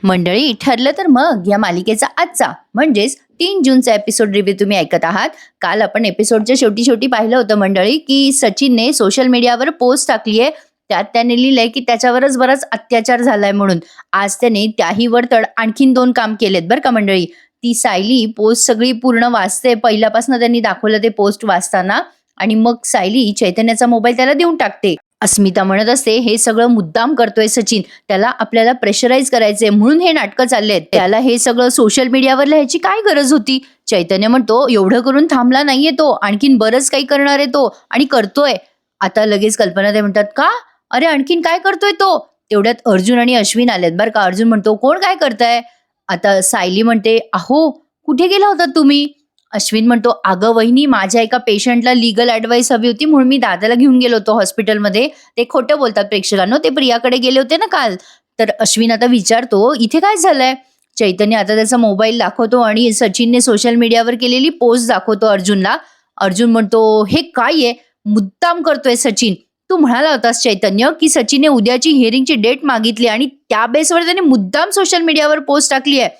मंडळी, ठरलं तर मग या मालिकेचा आजचा म्हणजेच 3 जूनचा एपिसोड रिव्ह्यू तुम्ही ऐकत आहात. काल आपण एपिसोडच्या शेवटी शेवटी पाहिलं होतं मंडळी, की सचिनने सोशल मीडियावर पोस्ट टाकली आहे. त्यात त्याने लिहिलंय की त्याच्यावरच बराच अत्याचार झालाय म्हणून. आज त्याने त्याही वर तड आणखीन 2 काम केलेत बरं का मंडळी. ती सायली पोस्ट सगळी पूर्ण वाचते. पहिल्यापासून त्यांनी दाखवलं ते पोस्ट वाचताना, आणि मग सायली चैतन्याचा मोबाईल त्याला देऊन टाकते. अस्मिता म्हणत असते, हे सगळं मुद्दाम करतोय सचिन, त्याला आपल्याला प्रेशराईज करायचंय म्हणून हे नाटकं चालले आहेत. त्याला हे सगळं सोशल मीडियावर लिहायची काय गरज होती. चैतन्य म्हणतो, एवढं करून थांबला नाहीये तो, आणखीन बरंच काही करणार आहे तो, आणि करतोय. आता लगेच कल्पना ते म्हणतात, का अरे आणखीन काय करतोय तो. तेवढ्यात अर्जुन आणि अश्विन आलेत बरं का. अर्जुन म्हणतो, कोण काय करताय. आता सायली म्हणते, अहो कुठे गेला होता तुम्ही. अश्विन म्हणतो, अगं वहिनी, माझ्या एका पेशंटला लीगल ऍडवाइस हवी होती म्हणून मी दादाला घेऊन गेलो होतो हॉस्पिटलमध्ये. ते खोटं बोलतात प्रेक्षकांनो, ते प्रियाकडे गेले होते ना काल. तर अश्विन आता विचारतो, इथे काय झालंय. चैतन्य आता त्याचा मोबाईल दाखवतो आणि सचिनने सोशल मीडियावर केलेली पोस्ट दाखवतो अर्जुनला. अर्जुन म्हणतो, हे काय आहे, मुद्दाम करतोय सचिन. तू म्हणाला होतास चैतन्य की सचिनने उद्याची हिअरिंगची डेट मागितली आणि त्या बेसवर त्याने मुद्दाम सोशल मीडियावर पोस्ट टाकली आहे.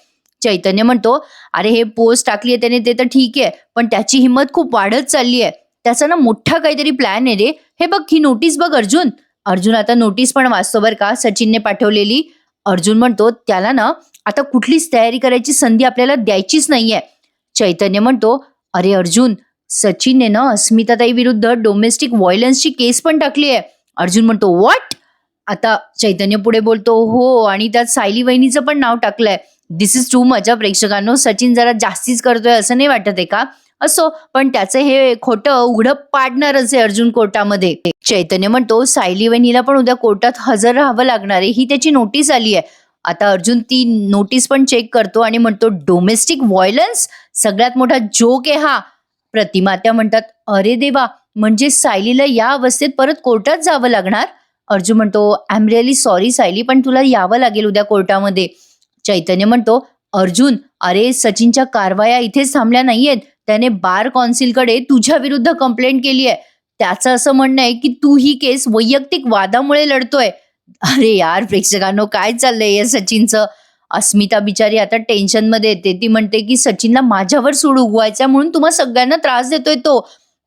चैतन्य म्हणतो, अरे हे पोस्ट टाकली आहे त्याने ते तर ठीक आहे, पण त्याची हिंमत खूप वाढत चालली आहे. त्याचा ना मोठा काहीतरी प्लॅन आहे रे. हे बघ, ही नोटीस बघ अर्जुन. अर्जुन आता नोटीस पण वाचतो बरं का, सचिनने पाठवलेली. अर्जुन म्हणतो, त्याला ना आता कुठलीच तयारी करायची संधी आपल्याला द्यायचीच नाहीये. चैतन्य म्हणतो, अरे अर्जुन, सचिनने ना अस्मिताताई विरुद्ध डोमेस्टिक व्हायलन्सची केस पण टाकली आहे. अर्जुन म्हणतो, व्हॉट. आता चैतन्य पुढे बोलतो, हो, आणि त्यात सायली वहिनीचं पण नाव टाकलंय. दिस इज टू मच. प्रेक्षकांनो, सचिन जरा जास्तीच करतोय असं नाही वाटत आहे का. असो, पण त्याचं हे खोटं उघडं पाडणारच आहे अर्जुन कोर्टामध्ये. चैतन्य म्हणतो, सायली वहिनीला पण उद्या कोर्टात हजर राहावं लागणार आहे, ही त्याची नोटीस आली आहे. आता अर्जुन ती नोटीस पण चेक करतो आणि म्हणतो, डोमेस्टिक व्हायलन्स, सगळ्यात मोठा जोक आहे हा. प्रतिमा त्या म्हणतात, अरे देवा, म्हणजे सायलीला या अवस्थेत परत कोर्टात जावं लागणार. अर्जुन म्हणतो, I am really sorry Sayali, पण तुला यावं लागेल उद्या कोर्टामध्ये. चैतन्य म्हणतो, अर्जुन, अरे सचिनच्या कारवाया इथेच थांबल्या नाहीयेत. त्याने बार कौन्सिलकडे तुझ्या विरुद्ध कंप्लेंट केली आहे. त्याचं असं म्हणणं आहे की तू ही केस वैयक्तिक वादामुळे लढतोय. अरे यार प्रेक्षकांनो, काय चाललंय या सचिनचं. अस्मिता बिचारी आता टेन्शन मध्ये येते. ती म्हणते की सचिनला माझ्यावर सूड उगवायचा म्हणून तुम्हा सगळ्यांना त्रास देतोय तो.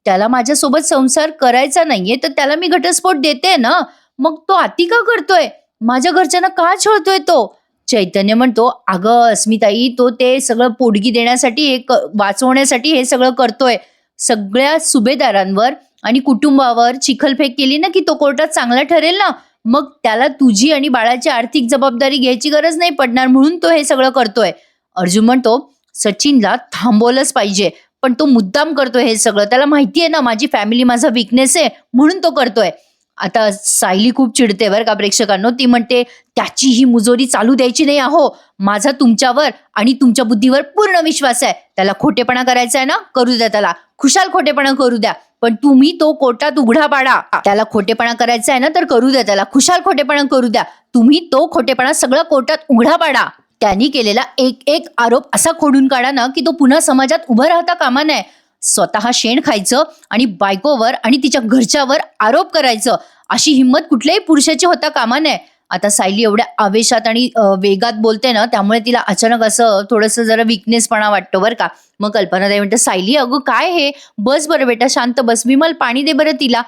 त्याला माझ्यासोबत संसार करायचा नाहीये तर त्याला मी घटस्फोट देते ना, मग तो अति का करतोय. माझ्या घरच्यांना का छळतोय तो. चैतन्य म्हणतो, अगं अस्मिताई, तो ते सगळं पोटगी देण्यासाठी, वाचवण्यासाठी हे सगळं करतोय. सगळ्या सुभेदारांवर आणि कुटुंबावर चिखलफेक केली ना की तो कोर्टात चांगला ठरेल ना, मग त्याला तुझी आणि बाळाची आर्थिक जबाबदारी घ्यायची गरज नाही पडणार म्हणून तो हे सगळं करतोय. अर्जुन म्हणतो, सचिनला थांबवलंच पाहिजे, पण तो मुद्दाम करतोय हे सगळं. त्याला माहिती आहे ना माझी फॅमिली माझा विकनेस आहे म्हणून तो करतोय. आता सायली खूप चिडते बरं का प्रेक्षकांनो. ती म्हणते, त्याची ही मुजोरी चालू द्यायची नाही अहो. माझा तुमच्यावर आणि तुमच्या बुद्धीवर पूर्ण विश्वास आहे. त्याला खोटेपणा करायचा आहे ना, करू द्या त्याला, खुशाल खोटेपणा करू द्या, पण तुम्ही तो कोर्टात उघडा पाडा. त्याला खोटेपणा करायचा आहे ना तर करू द्या त्याला, खुशाल खोटेपणा करू द्या. तुम्ही तो खोटेपणा सगळं कोर्टात उघडा पाडा. त्यांनी केलेला एक एक आरोप असा खोडून काढा ना की तो पुन्हा समाजात उभं राहता कामा नये. स्वतः शेण खायचं आणि बायकोवर आणि तिच्या घरच्यावर आरोप करायचं, अशी हिंमत कुठल्याही पुरुषाची होता कामा नये. आता सायली एवढ्या आवेशात आणि वेगात बोलते ना, त्यामुळे तिला अचानक असं थोडंसं जरा विकनेसपणा वाटतो बरं का. मग कल्पनाताई म्हणते, सायली अगं काय हे, बस बरं बेटा, शांत बस, विमल पाणी दे बरं तिला.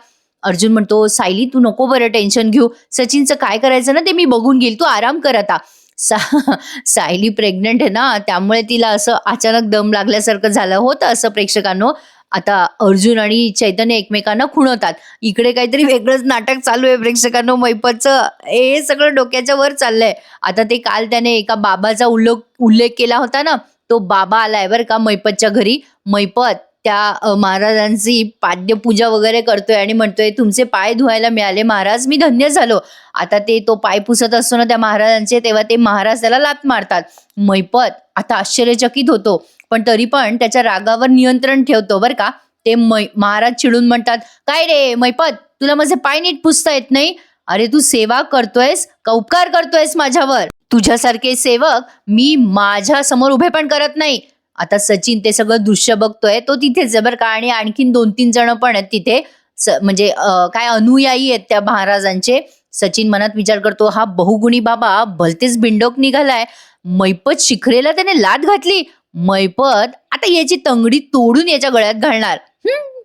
अर्जुन म्हणतो, सायली तू नको बरं टेन्शन घेऊ, सचिनचं काय करायचं ना ते मी बघून घेईल, तू आराम कर आता. सायली प्रेग्नंट आहे ना, त्यामुळे तिला असं अचानक दम लागल्यासारखं झालं होतं असं प्रेक्षकांनो. आता अर्जुन आणि चैतन्य एकमेकांना खुणवतात. इकडे काहीतरी वेगळंच नाटक चालू आहे प्रेक्षकांनो. मैपतचं हे सगळं डोक्याच्या वर चाललंय. आता ते काल त्याने एका बाबाचा उल्लेख केला होता ना, तो बाबा आलाय बरं का मैपतच्या घरी. मैपत त्या महाराजांची पाद्यपूजा वगैरे करतोय आणि म्हणतोय, तुमचे पाय धुवायला मिळाले महाराज, मी धन्य झालो. आता तो पाय पुसत असतो ना त्या महाराजांचे, तेव्हा ते महाराज त्याला लाथ मारतात. मैपत आता आश्चर्यचकित होतो, पण तरी पण त्याच्या रागावर नियंत्रण ठेवतो बरं का. ते महाराज चिडून म्हणतात, काय रे मैपत, तुला माझे पाय नीट पुसता येत नाही. अरे तू सेवा करतोयस का उपकार करतोयस माझ्यावर. तुझ्यासारखे सेवक मी माझ्या समोर उभे पण करत नाही. आता सचिन ते सगळं दृश्य बघतोय, तो तिथेच आहे बरं का, आणि आणखीन 2-3 जण पण आहेत तिथे, म्हणजे काय अनुयायी आहेत त्या महाराजांचे. सचिन मनात विचार करतो, हा बहुगुणी बाबा भलतेच बिंडोक निघालाय. मैपत शिखरेला त्याने लाथ घातली. मैपत आता याची तंगडी तोडून याच्या गळ्यात घालणार.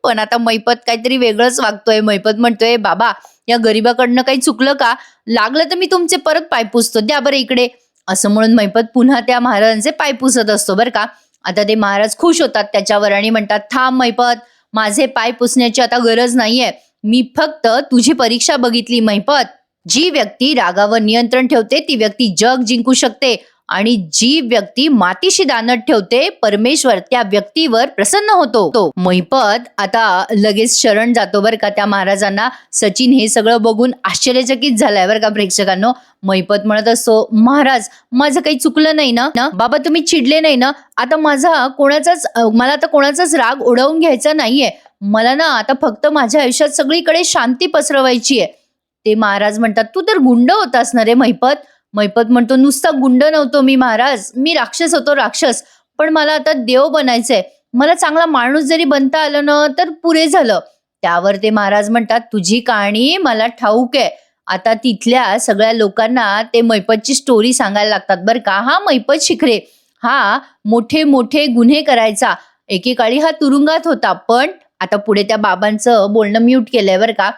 पण आता मैपत काहीतरी वेगळंच वागतोय. मैपत म्हणतोय, बाबा या गरीबाकडनं काही चुकलं का? लागलं तर मी तुमचे परत पाय पुसतो, द्या बरं इकडे. असं म्हणून मैपत पुन्हा त्या महाराजांचे पाय पुसत असतो बरं का. आता ते महाराज खुश होतात त्याच्यावर आणि म्हणतात, थांब मैपत, माझे पाय पुसण्याची आता गरज नाहीये. मी फक्त तुझी परीक्षा बघितली मैपत. जी व्यक्ती रागावर नियंत्रण ठेवते ती व्यक्ती जग जिंकू शकते आणि जी व्यक्ती मातीशी दानत ठेवते परमेश्वर त्या व्यक्तीवर प्रसन्न होतो. मैपत आता लगेच शरण जातो बरं का त्या महाराजांना. सचिन हे सगळं बघून आश्चर्यचकित झालाय बरं का प्रेक्षकांनो. मैपत म्हणत असतो, महाराज माझं काही चुकलं नाही ना? बाबा तुम्ही चिडले नाही ना? आता मला आता कोणाचाच राग उडवून घ्यायचा नाहीये. मला ना आता फक्त माझ्या आयुष्यात सगळीकडे शांती पसरवायची आहे. ते महाराज म्हणतात, तू तर गुंड होतास ना रे मैपत? मैपत म्हणतो, नुसता गुंड नव्हतो मी महाराज, मी राक्षस होतो, राक्षस. पण मला आता देव बनायचंय. मला चांगला माणूस जरी बनता आलं ना तर पुरे झालं. त्यावर ते महाराज म्हणतात, तुझी कहाणी मला ठाऊक आहे. आता तिथल्या सगळ्या लोकांना ते मैपतची स्टोरी सांगायला लागतात बरं का. हा मैपत शिखरे हा मोठे मोठे गुन्हे करायचा. एकेकाळी हा तुरुंगात होता, पण आता पुढे त्या बाबांचं बोलणं म्यूट केलंय बरं का.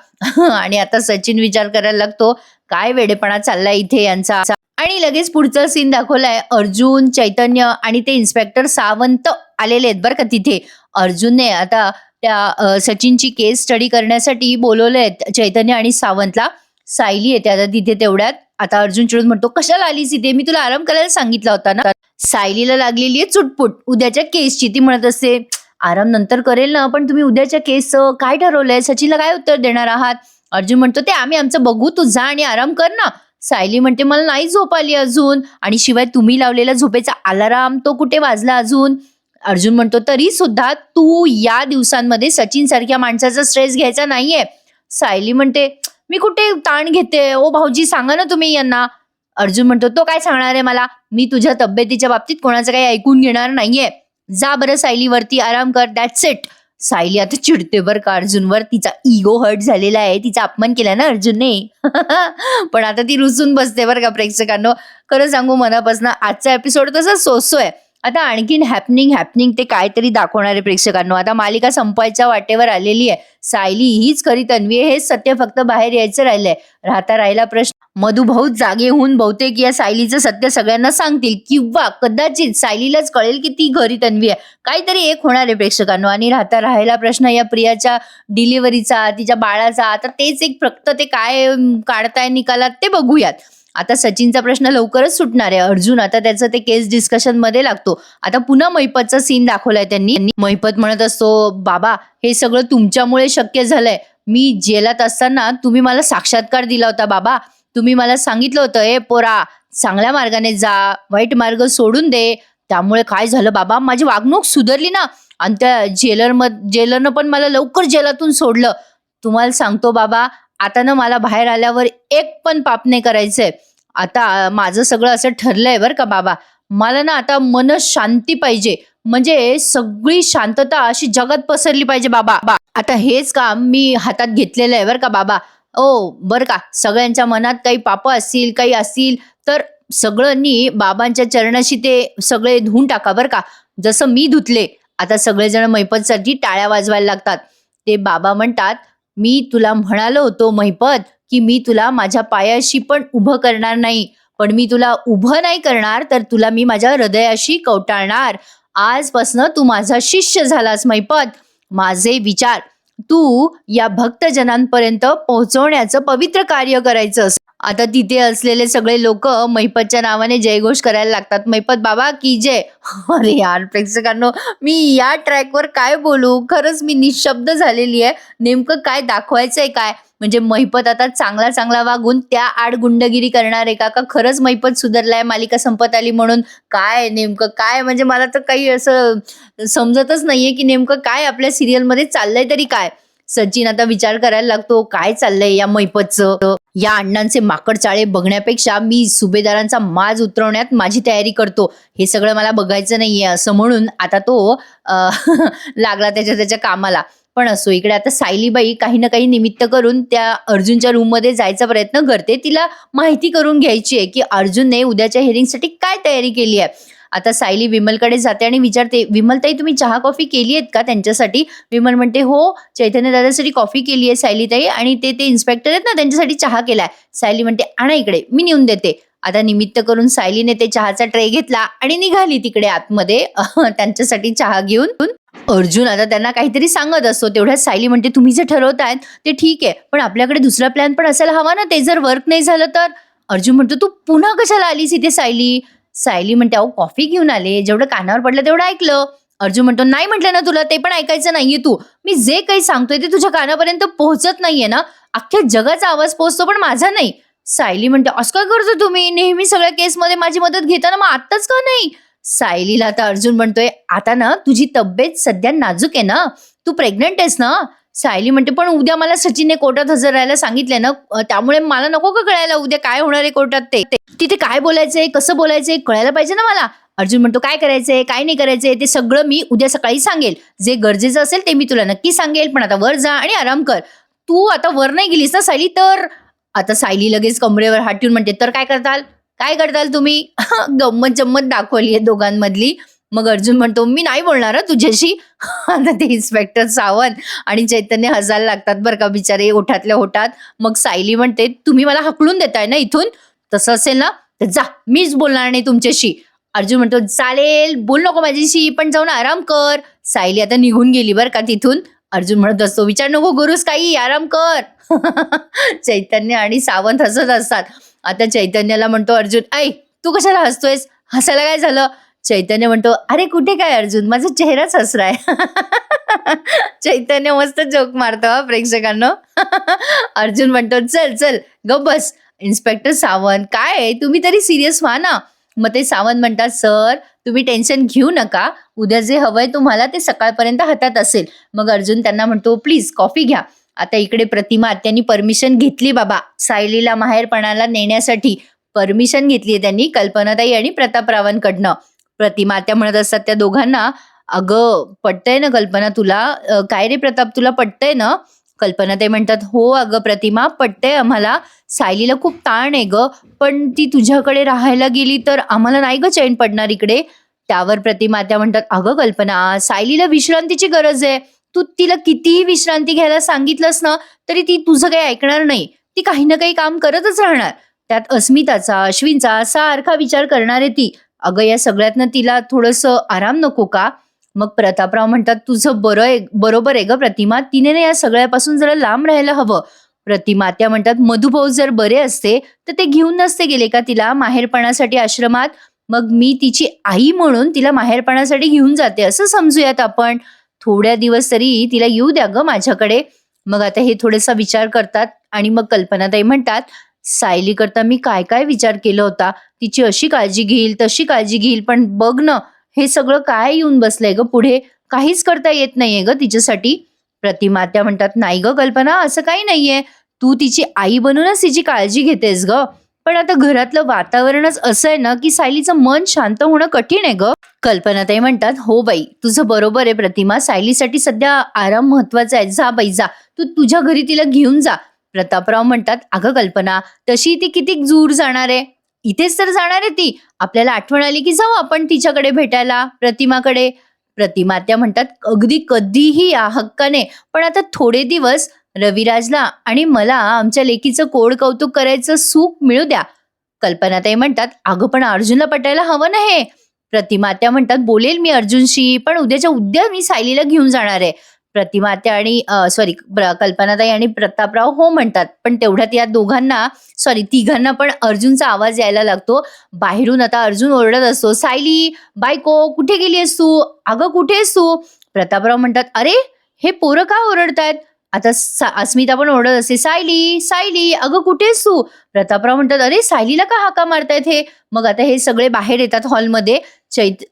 आणि आता सचिन विचार करायला लागतो, काय वेडेपणा चाललाय इथे यांचा. आणि लगेच पुढचा सीन दाखवलाय. अर्जुन, चैतन्य आणि ते इन्स्पेक्टर सावंत आलेले आहेत बरं का तिथे. अर्जुनने आता त्या सचिनची केस स्टडी करण्यासाठी बोलवले चैतन्य आणि सावंतला. सायली येते आता तिथे तेवढ्यात. आता अर्जुन चिडून म्हणतो, कशाला आलीस इथे? मी तुला आराम करायला सांगितला होता ना. सायलीला लागलेली आहे चुटपुट उद्याच्या केसची. ती म्हणत असते, आराम नंतर करेल ना, पण तुम्ही उद्याच्या केसचं काय ठरवलंय? सचिनला काय उत्तर देणार आहात? अर्जुन म्हणतो, ते आम्ही आमचं बघू, तू जा आणि आराम कर ना. सायली म्हणते, मला नाही झोप आली अजून, आणि शिवाय तुम्ही लावलेला झोपेचा अलाराम तो कुठे वाजला अजून? अर्जुन म्हणतो, तरी सुद्धा तू या दिवसांमध्ये सचिन सारख्या माणसाचा स्ट्रेस घ्यायचा नाहीये. सायली म्हणते, मी कुठे ताण घेते? ओ भाऊजी सांगा ना तुम्ही यांना. अर्जुन म्हणतो, तो काय सांगणार आहे मला? मी तुझ्या तब्येतीच्या बाबतीत कोणाचं काही ऐकून घेणार नाहीये. जा बरं सायलीवरती आराम कर, दॅट्स इट. सायली आता चिडते बरं का अर्जुनवर. तिचा इगो हर्ट झालेला आहे, तिचा अपमान केला ना अर्जुनने. पण आता ती रुसून बसते बरं का प्रेक्षकांनो. खरं सांगू मनापासून आजचा एपिसोड तसा सोसोय. आता आणखीन हॅपनिंग ते काहीतरी दाखवणार आहे प्रेक्षकांनो. आता मालिका संपायच्या वाटेवर आलेली आहे. सायली हीच खरी तन्वी आहे, हेच सत्य फक्त बाहेर यायचं राहिलंय. राहिला प्रश्न, मधुभाऊ जागे होऊन बहुतेक या सायलीचं सत्य सगळ्यांना सांगतील, किंवा कदाचित सायलीलाच कळेल की ती खरी तन्वी आहे. काहीतरी एक होणार आहे प्रेक्षकांनो. आणि राहिला प्रश्न या प्रियाच्या डिलिव्हरीचा, तिच्या बाळाचा. आता तेच एक फक्त ते काय काढताय निकालात ते बघूयात. आता सचिनचा प्रश्न लवकरच सुटणार आहे. अर्जुन आता त्याचं ते केस डिस्कशन मध्ये लागतो. आता पुन्हा मैपतचा सीन दाखवलाय त्यांनी. मैपत म्हणत असतो, बाबा हे सगळं तुमच्यामुळे शक्य झालंय. मी जेलात असताना तुम्ही मला साक्षात्कार दिला होता बाबा. तुम्ही मला सांगितलं होतं, ए पोरा चांगल्या मार्गाने जा, वाईट मार्ग सोडून दे. त्यामुळे काय झालं बाबा, माझी वागणूक सुधारली ना, आणि त्या जेलरनं पण मला लवकर जेलातून सोडलं. तुम्हाला सांगतो बाबा, आता ना मला बाहेर आल्यावर एक पण पाप नाही करायचंय. आता माझं सगळं असं ठरलंय बरं का बाबा. मला ना आता मन शांती पाहिजे, म्हणजे सगळी शांतता अशी जगात पसरली पाहिजे बाबा. आता हेच काम मी हातात घेतलेलं आहे बरं का बाबा. ओ बरं का, सगळ्यांच्या मनात काही पाप असतील, काही असतील तर सगळ्यांनी बाबांच्या चरणाशी ते सगळे धुवून टाका बरं का. जसं मी धुतले. आता सगळेजण मैपतसाठी टाळ्या वाजवायला लागतात. ते बाबा म्हणतात, मी तुला म्हणालो होतो मैपत की मी तुला माझ्या पायाशी पण उभं करणार नाही, पण मी तुला उभं नाही करणार तर तुला मी माझ्या हृदयाशी कवटाळणार. आजपासनं तू माझा शिष्य झालास मैपत. माझे विचार तू या भक्तजनांपर्यंत पोहोचवण्याचं पवित्र कार्य करायचं. आता तिथे असलेले सगळे लोक मैपतच्या नावाने जयघोष करायला लागतात. मैपत बाबा की जय. अरे यार प्रेक्षकांनो, मी या ट्रॅकवर काय बोलू, खरंच मी निशब्द झालेली आहे. नेमकं काय दाखवायचंय काय? म्हणजे मैपत आता चांगला वागून त्या आड गुंडगिरी करणार आहे का खरंच मैपत सुधारलाय मालिका संपत आली म्हणून? काय नेमकं काय, म्हणजे मला तर काही असं समजतच नाहीये की नेमकं काय आपल्या सिरियलमध्ये चाललंय तरी काय. सचिन आता विचार करायला लागतो, काय चाललंय या मैपतचं. या अण्णांचे माकड चाळे बघण्यापेक्षा मी सुभेदारांचा माज उतरवण्यात माझी तयारी करतो. हे सगळं मला बघायचं नाहीये असं म्हणून आता तो लागला त्याच्या कामाला. पण असो, इकडे आता सायलीबाई काही ना काही निमित्त करून त्या अर्जुनच्या रूममध्ये जायचा प्रयत्न करते. तिला माहिती करून घ्यायची आहे, की अर्जुनने उद्याच्या हिअरिंगसाठी काय तयारी केली आहे. आता सायली विमलकडे जाते आणि विचारते, "विमलताई, तुम्ही चहा कॉफी केली आहेत का त्यांच्यासाठी?" विमल म्हणते, "हो, चैतन्य दादासाठी कॉफी केली आहे सायलीताई, आणि ते ते इन्स्पेक्टर आहेत ना, त्यांच्यासाठी चहा केलाय." सायली म्हणते, "आणा इकडे, मी नेऊन देते." आता निमित्त करून सायलीने ते चहाचा ट्रे घेतला आणि निघाली तिकडे आतमध्ये त्यांच्यासाठी चहा घेऊन. अर्जुन आता त्यांना काहीतरी सांगत असतो. तेवढ्यात सायली म्हणते, "तुम्ही जे ठरवतायत ते ठीक आहे, पण आपल्याकडे दुसरा प्लॅन पण असायला हवा ना, ते जर वर्क नाही झालं तर?" अर्जुन म्हणतो, "तू पुन्हा कशाला आलीस इथे सायली?" सायली म्हणते, "अहो, कॉफी घेऊन आले, जेवढं कानावर पडलं तेवढं ऐकलं." अर्जुन म्हणतो, "नाही म्हटलं ना तुला, ते पण ऐकायचं नाहीये तू. मी जे काही सांगतोय ते तुझ्या कानापर्यंत पोहोचत नाहीये ना, अख्ख्या जगाचा आवाज पोहोचतो पण माझा नाही." सायली म्हणते, "असं काय करतो तुम्ही? नेहमी सगळ्या केसमध्ये माझी मदत घेताना, मग आत्ताच का नाही?" सायलीला आता अर्जुन म्हणतोय, "आता ना तुझी तब्येत सध्या नाजूक आहे ना, तू प्रेग्नंट आहेस ना?" सायली म्हणते, "पण उद्या मला सचिनने कोर्टात हजर राहायला सांगितलंय ना, त्यामुळे मला नको का कळायला उद्या काय होणार आहे कोर्टात ते? तिथे काय बोलायचंय, कसं बोलायचंय कळायला पाहिजे ना मला." अर्जुन म्हणतो, "काय करायचंय, काय नाही करायचंय ते सगळं मी उद्या सकाळी सांगेल. जे गरजेचं असेल ते मी तुला नक्की सांगेल, पण आता वर जा आणि आराम कर. तू आता वर नाही गेलीस ना सायली तर?" आता सायली लगेच कमरेवर हात ठेवून म्हणते, "तर काय करताल? काय करताल तुम्ही?" गंमत जम्मत दाखवली आहे दोघांमधली. मग अर्जुन म्हणतो, "मी नाही बोलणार हं तुझ्याशी." आता ते इन्स्पेक्टर सावंत आणि चैतन्य हसायला लागतात बरं का बिचारे ओठातल्या ओठात. मग सायली म्हणते, "तुम्ही मला हकलून देताय ना इथून? तसं असेल ना तर जा, मीच बोलणार नाही तुमच्याशी." अर्जुन म्हणतो, "चालेल, बोल नको माझ्याशी, पण जाऊन आराम कर." सायली आता निघून गेली बरं का तिथून. अर्जुन म्हणत असतो, "विचार नको करूस काही, आराम कर." चैतन्य आणि सावंत हसत असतात. आता चैतन्याला म्हणतो अर्जुन, "ऐ, तू कशाला हसतोयस? हसायला काय झालं?" चैतन्य म्हणतो, "अरे कुठे काय अर्जुन, माझा चेहराच हसराय." चैतन्य मस्त जोक मारतो हा प्रेक्षकांनो. अर्जुन म्हणतो, "चल चल गप बस." इन्स्पेक्टर सावंत, "काय आहे, तुम्ही तरी सिरियस व्हा ना." मग ते सावंत म्हणतात, "सर, तुम्ही टेन्शन घेऊ नका. उद्या जे हवंय तुम्हाला ते सकाळपर्यंत हातात असेल." मग अर्जुन त्यांना म्हणतो, "प्लीज कॉफी घ्या." आता इकडे प्रतिमा आत्यांनी परमिशन घेतली बाबा सायलीला माहेरपणाला नेण्यासाठी. परमिशन घेतली त्यांनी कल्पनाताई आणि प्रतापरावांकडनं. प्रतिमा आत्या म्हणत असतात त्या दोघांना, "अगं, पटतंय ना कल्पना तुला? काय रे प्रताप, तुला पटतंय ना?" कल्पनाताई म्हणतात, "हो अगं प्रतिमा, पटतंय आम्हाला. सायलीला खूप ताण आहे गं, पण ती तुझ्याकडे राहायला गेली तर आम्हाला नाही गं चैन पडणार इकडे." त्यावर प्रतिमा आत्या म्हणतात, "अगं कल्पना, सायलीला विश्रांतीची गरज आहे. तू तिला कितीही विश्रांती घ्यायला सांगितलंस ना, तरी ती तुझं काही ऐकणार नाही. ती काही ना काही काम करतच राहणार. त्यात अस्मिताचा, अश्विनचा सारखा विचार करणार आहे ती. अगं या सगळ्यातनं तिला थोडंसं आराम नको का?" मग प्रतापराव म्हणतात, "तुझं बरोबर आहे गं प्रतिमा, तिने ना या सगळ्यापासून जरा लांब राहायला हवं." प्रतिमा त्या म्हणतात, "मधुभाऊ जर बरे असते तर ते घेऊन नसते गेले का तिला माहेरपणासाठी आश्रमात? मग मी तिची आई म्हणून तिला माहेरपणासाठी घेऊन जाते असं समजूयात आपण. थोड्या दिवस तरी तिला येऊ द्या गं माझ्याकडे." मग आता हे थोडासा विचार करतात आणि मग कल्पनाताई म्हणतात, "सायली करता मी काय काय विचार केला होता. तिची अशी काळजी घेईल, तशी काळजी घेईल, पण बघ ना, हे सगळं काय येऊन बसलंय गं पुढे. काहीच करता येत नाहीये गं तिच्यासाठी." प्रतिमा त्या म्हणतात, "नाही गं कल्पना, असं काही नाहीये. तू तिची आई बनूनच तिची काळजी घेतेस गं. पण आता घरातलं वातावरणच असं आहे ना, की सायलीचं मन शांत होणं कठीण आहे गं." कल्पनाताई म्हणतात, "हो बाई, तुझं बरोबर आहे प्रतिमा. सायलीसाठी सध्या आराम महत्वाचा आहे. जा बाई जा. तू तुझ्या घरी तिला घेऊन जा." प्रतापराव म्हणतात, "अगं कल्पना, तशी ती किती दूर जाणार आहे? इथेच तर जाणार आहे ती. आपल्याला आठवण आली की जाऊ आपण तिच्याकडे भेटायला, प्रतिमाकडे." प्रतिमा त्या म्हणतात, "अगदी कधीही या हक्काने, पण आता थोडे दिवस रविराजला आणि मला आमच्या लेकीचं कोड कौतुक करायचं सुख मिळू द्या." कल्पनाताई म्हणतात, "अगं पण अर्जुनला पटायला हवं ना हे." प्रतिमा त्या म्हणतात, "बोलेल मी अर्जुनशी, पण उद्याच्या उद्या मी सायलीला घेऊन जाणार आहे." प्रतिमा त्या आणि कल्पनाताई आणि प्रतापराव हो म्हणतात, पण तेवढ्यात या दोघांना तिघांना पण अर्जुनचा आवाज यायला लागतो. बाहेरून आता अर्जुन ओरडत असतो, "सायली, बायको, कुठे गेली आहेस तू? अगं कुठे आहेस तू?" प्रतापराव म्हणतात, "अरे, हे पोरं का ओरडतायत?" आता अस्मिता पण ओरडत असते, "सायली, सायली, अगं कुठे आहेस तू?" प्रतापराव म्हणतात, "अरे, सायलीला का हाका मारतायत हे?" मग आता हे सगळे बाहेर येतात हॉलमध्ये.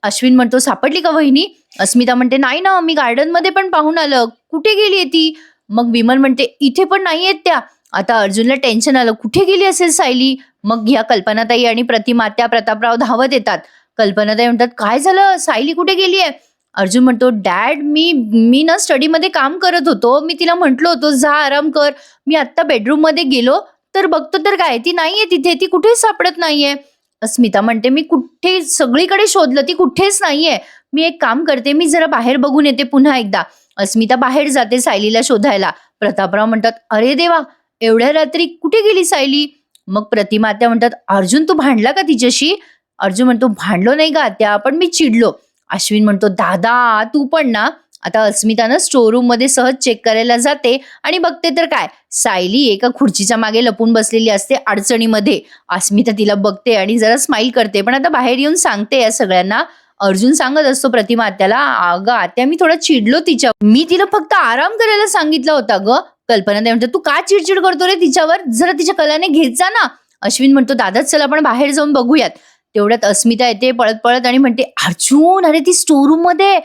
अश्विन म्हणतो, "सापडली का वहिनी?" अस्मिता म्हणते, "नाही ना, मी गार्डनमध्ये पण पाहून आलं. कुठे गेली ती?" मग विमल म्हणते, "इथे पण नाहीयेत त्या." आता अर्जुनला टेन्शन आलं, कुठे गेली असेल सायली? मग ह्या कल्पनाताई आणि प्रतिमा त्या प्रतापराव धावत येतात. कल्पनाताई म्हणतात, "काय झालं? सायली कुठे गेली आहे?" अर्जुन म्हणतो, "डॅड मी मी ना स्टडीमध्ये काम करत होतो. मी तिला म्हटलं होतं जा आराम कर. मी आत्ता बेडरूममध्ये गेलो तर बघतो तर काय ती नाहीये तिथे. ती कुठेच सापडत नाहीये." अस्मिता म्हणते, "मी कुठे सगळीकडे शोधलं ती कुठेच नाहीये. मी एक काम करते मी जरा बाहेर बघून येते पुन्हा एकदा." अस्मिता बाहेर जाते सायलीला शोधायला. प्रतापराव म्हणतात, "अरे देवा! एवढ्या रात्री कुठे गेली सायली?" मग प्रतिमा आत्या म्हणतात, "अर्जुन तू भांडला का तिच्याशी?" अर्जुन म्हणतो, "भांडलो नाही का आत्या, पण मी चिडलो." अश्विन म्हणतो, "दादा तू पण ना." आता अस्मितानं स्टोर रूम मध्ये सहज चेक करायला जाते आणि बघते तर काय, सायली एका खुर्चीच्या मागे लपून बसलेली असते अडचणीमध्ये. अस्मिता तिला बघते आणि जरा स्माईल करते, पण आता बाहेर येऊन सांगते या सगळ्यांना. अर्जुन सांगत असतो प्रतिमा आत्याला, "अगं आत्या मी थोडा चिडलो तिच्या, मी तिला फक्त आराम करायला सांगितलं होता ग." कल्पना ताई म्हणतात, "तू का चिडचिड करतो रे तिच्यावर, जरा तिच्या कलाने घेत जा ना." अश्विन म्हणतो, "दादा चल आपण बाहेर जाऊन बघूयात." तेवढ्यात अस्मिता येते पळत पळत आणि म्हणते, "अर्जुन अरे ती स्टोर रूम मध्ये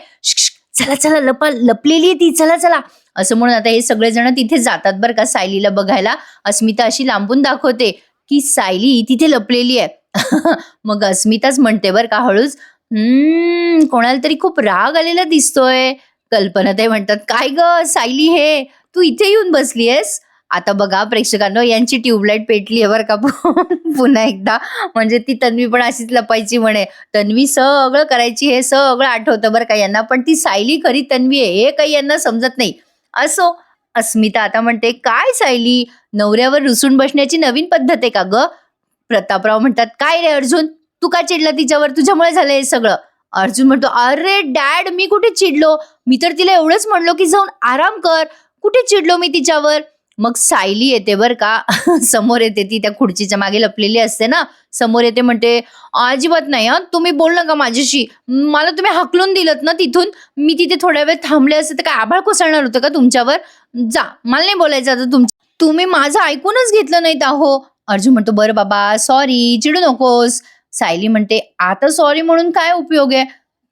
चला चला लपलेली आहे ती, चला चला." असं म्हणून आता हे सगळेजण तिथे जातात बरं का सायलीला बघायला. अस्मिता अशी लांबून दाखवते की सायली तिथे लपलेली आहे. मग अस्मिताच म्हणते बरं का हळूच, कोणाला तरी खूप राग आलेला दिसतोय." कल्पनाताई म्हणतात, "काय ग सायली हे तू इथे येऊन बसलीयस?" आता बघा प्रेक्षकांनो यांची ट्यूबलाईट पेटली आहे बरं का पुन्हा एकदा. म्हणजे ती तन्वी पण अशीच लपायची म्हणे. तन्वी सगळं करायची हे सगळं आठवतं बरं का यांना, पण ती सायली खरी तन्वी आहे हे काही यांना समजत नाही. असो, अस्मिता आता म्हणते, "काय सायली नवऱ्यावर रुसून बसण्याची नवीन पद्धत आहे का ग?" प्रतापराव म्हणतात, "काय रे अर्जुन तू का चिडला तिच्यावर, तुझ्यामुळे झालं हे सगळं." अर्जुन म्हणतो, "अरे डॅड मी कुठे चिडलो, मी तर तिला एवढंच म्हणलो की जाऊन आराम कर, कुठे चिडलो मी तिच्यावर." मग सायली येते बर का समोर येते, ती त्या खुर्चीच्या मागे लपलेली असते ना, समोर येते म्हणते, "अजिबात नाही हा, तुम्ही बोललं का माझ्याशी, मला तुम्ही हाकलून दिलत ना तिथून, मी तिथे थोड्या वेळ थांबले असते तर काय आभाळ कोसळणार होतं का तुमच्यावर, जा मला नाही बोलायचं आता तुम्ही माझं ऐकूनच घेतलं नाहीत अहो." अर्जुन म्हणतो, "बरं बाबा सॉरी, चिडू नकोस." सायली म्हणते, "आता सॉरी म्हणून काय उपयोग आहे,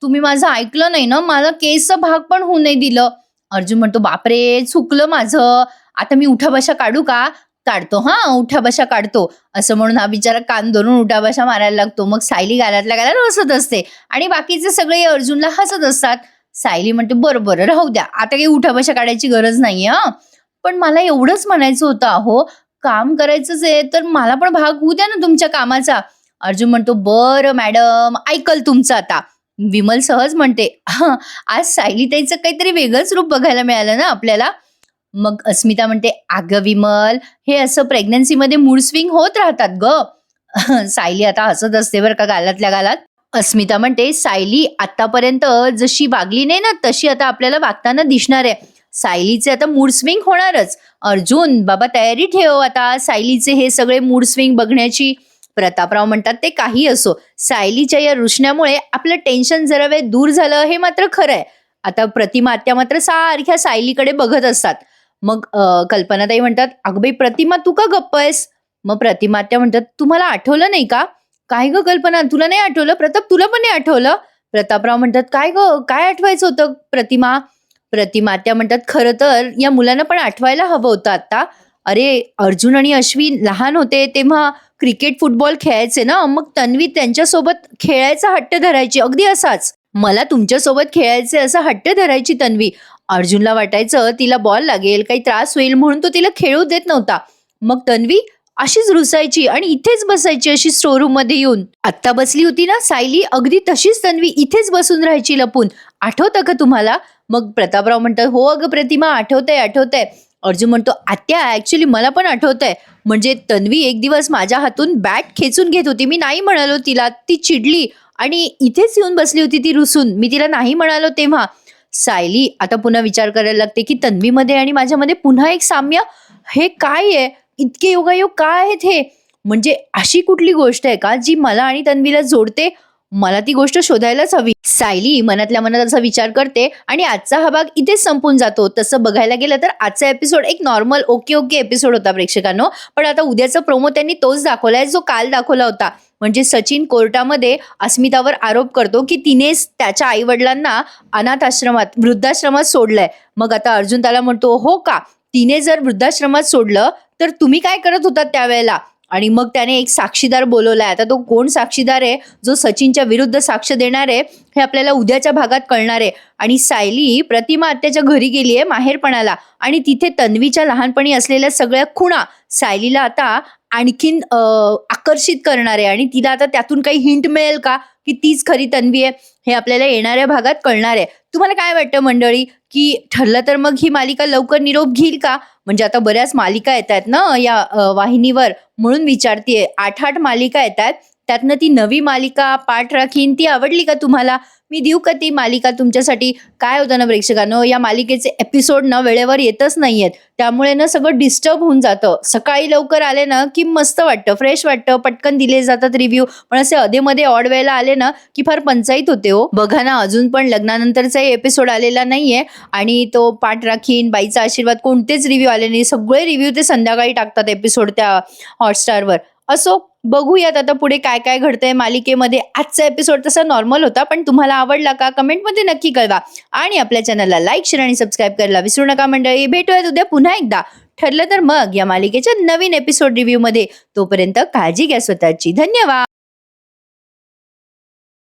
तुम्ही माझं ऐकलं नाही ना, मला केसचा भाग पण होऊ नाही दिलं." अर्जुन म्हणतो, "बापरे चुकलं माझं, आता मी उठाबशा काढू का?" "काढतो हा, उठाबशा काढतो." असं म्हणून हा बिचारा कान धरून उठाबशा मारायला लागतो. मग सायली गालातल्या गालात हसत असते आणि बाकीचे सगळे अर्जुनला हसत असतात. सायली म्हणते, "बरं बरं राहू द्या, आता काही उठाबशा काढायची गरज नाहीये हा, पण मला एवढंच म्हणायचं होतं अहो, काम करायचंच आहे तर मला पण भाग होऊ द्या ना तुमच्या कामाचा." अर्जुन म्हणतो, "बरं मॅडम ऐकल तुमचं आता." विमल सहज म्हणते, "हं, आज सायलीताईचं काहीतरी वेगळंच रूप बघायला मिळालं ना आपल्याला." मग अस्मिता म्हणते, "अगं विमल हे असं प्रेग्नन्सीमध्ये मूड स्विंग होत राहतात ग." सायली आता हसत असते बरं का गालातल्या गालात. अस्मिता म्हणते, "सायली आतापर्यंत जशी वागली नाही ना तशी आता आपल्याला वागताना दिसणार आहे. सायलीचे आता मूड स्विंग होणारच. अर्जुन बाबा तयारी ठेव आता सायलीचे हे सगळे मूड स्विंग बघण्याची." प्रतापराव म्हणतात, "ते काही असो, सायलीच्या या रुसण्यामुळे आपलं टेन्शन जरा वेळ दूर झालं हे मात्र खरं आहे." आता प्रतिमा आत्या मात्र सारख्या सायलीकडे बघत असतात. मग कल्पनाताई म्हणतात, "अगं बाई प्रतिमा तू का गप्प आहेस?" मग प्रतिमा आत्या म्हणतात, "तुम्हाला आठवलं नाही का?" "काय ग कल्पना तुला नाही आठवलं, प्रताप तुला पण नाही आठवलं?" प्रतापराव म्हणतात, "काय ग काय आठवायचं होतं प्रतिमा?" प्रतिमा आत्या म्हणतात, "खरं तर या मुलांना पण आठवायला हवं होतं आता. अरे अर्जुन आणि अश्विन लहान होते तेव्हा क्रिकेट फुटबॉल खेळायचे ना, मग तन्वी त्यांच्यासोबत खेळायचा हट्ट धरायची अगदी असाच. मला तुमच्यासोबत खेळायचे असा हट्ट धरायची तन्वी. अर्जुनला वाटायचं तिला बॉल लागेल, काही त्रास होईल म्हणून तो तिला खेळू देत नव्हता. मग तन्वी अशीच रुसायची आणि इथेच बसायची अशी स्टोर रूम मध्ये येऊन. आत्ता बसली होती ना सायली, अगदी तशीच तन्वी इथेच बसून राहायची लपून. आठवतं का तुम्हाला?" मग प्रतापराव म्हणतात, "हो अगं प्रतिमा आठवतंय आठवतंय." अर्जुन म्हणतो, "आत्या ऍक्च्युली मला पण आठवतंय, म्हणजे तन्वी एक दिवस माझ्या हातून बॅट खेचून घेत होती, मी नाही म्हणालो तिला, ती चिडली आणि इथेच येऊन बसली होती ती रुसून, मी तिला नाही म्हणालो तेव्हा." सायली आता पुन्हा विचार करायला लागते की तन्वीमध्ये आणि माझ्यामध्ये पुन्हा एक साम्य, हे काय आहे, इतके योगायोग काय आहेत हे, म्हणजे अशी कुठली गोष्ट आहे का जी मला आणि तन्वीला जोडते, मला ती गोष्ट शोधायलाच हवी. सायली मनातल्या मनात असा विचार करते आणि आजचा हा भाग इथेच संपून जातो. तसं बघायला गेलं तर आजचा एपिसोड एक नॉर्मल ओके एपिसोड होता प्रेक्षकांनो, पण आता उद्याचा प्रोमो त्यांनी तोच दाखवलाय जो काल दाखवला होता. म्हणजे सचिन कोर्टामध्ये अस्मितावर आरोप करतो की तिनेच त्याच्या आई वडिलांना अनाथ आश्रमात वृद्धाश्रमात सोडलंय. मग आता अर्जुन त्याला म्हणतो, "हो का, तिने जर वृद्धाश्रमात सोडलं तर तुम्ही काय करत होतात त्यावेळेला?" आणि मग त्याने एक साक्षीदार बोलवलाय. आता तो कोण साक्षीदार आहे जो सचिनच्या विरुद्ध साक्ष देणार आहे हे आपल्याला उद्याच्या भागात कळणार आहे. आणि सायली प्रतिमा आत्याच्या घरी गेली आहे माहेरपणाला आणि तिथे तन्वीच्या लहानपणी असलेल्या सगळ्या खुणा सायलीला आता आणखीन आकर्षित करणार आहे आणि तिला आता त्यातून काही हिंट मिळेल का की तीच खरी तन्वी आहे हे आपल्याला येणाऱ्या भागात कळणार आहे. तुम्हाला काय वाटतं मंडळी, की ठरलं तर मग ही मालिका लवकर निरोप घेईल का? म्हणजे आता बऱ्याच मालिका येत आहेत ना या वाहिनीवर, म्हणून विचारतीये. 8 मालिका येत आहेत, त्यातनं ती नवी मालिका पाठ राखीन ती आवडली का तुम्हाला? मी देऊ का ती मालिका तुमच्यासाठी? काय होतं ना प्रेक्षकांनो, या मालिकेचे एपिसोड ना वेळेवर येतच नाहीयेत, त्यामुळे ना सगळं डिस्टर्ब होऊन जातं. सकाळी लवकर आले ना की मस्त वाटतं, फ्रेश वाटतं, पटकन दिले जातात रिव्ह्यू. पण असे अधेमध्ये ऑड वेळेला आले ना की फार पंचायत होते हो. बघा ना, अजून पण लग्नानंतरचाही एपिसोड आलेला नाहीये आणि तो पाठ राखीन, बाईचा आशीर्वाद कोणतेच रिव्ह्यू आले नाही. सगळे रिव्ह्यू ते संध्याकाळी टाकतात एपिसोड त्या हॉटस्टारवर. असो, बघूयात आता पुढे काय काय घडतंय मालिकेमध्ये. आजचा एपिसोड तसा नॉर्मल होता, पण तुम्हाला आवडला का? कमेंटमध्ये नक्की कळवा आणि आपल्या चॅनलला लाईक, शेअर आणि सबस्क्राईब करायला विसरू नका मंडळी. भेटूयात उद्या पुन्हा एकदा, ठरलं तर मग या मालिकेच्या नवीन एपिसोड रिव्ह्यू मध्ये. तोपर्यंत काळजी घ्या स्वतःची. धन्यवाद.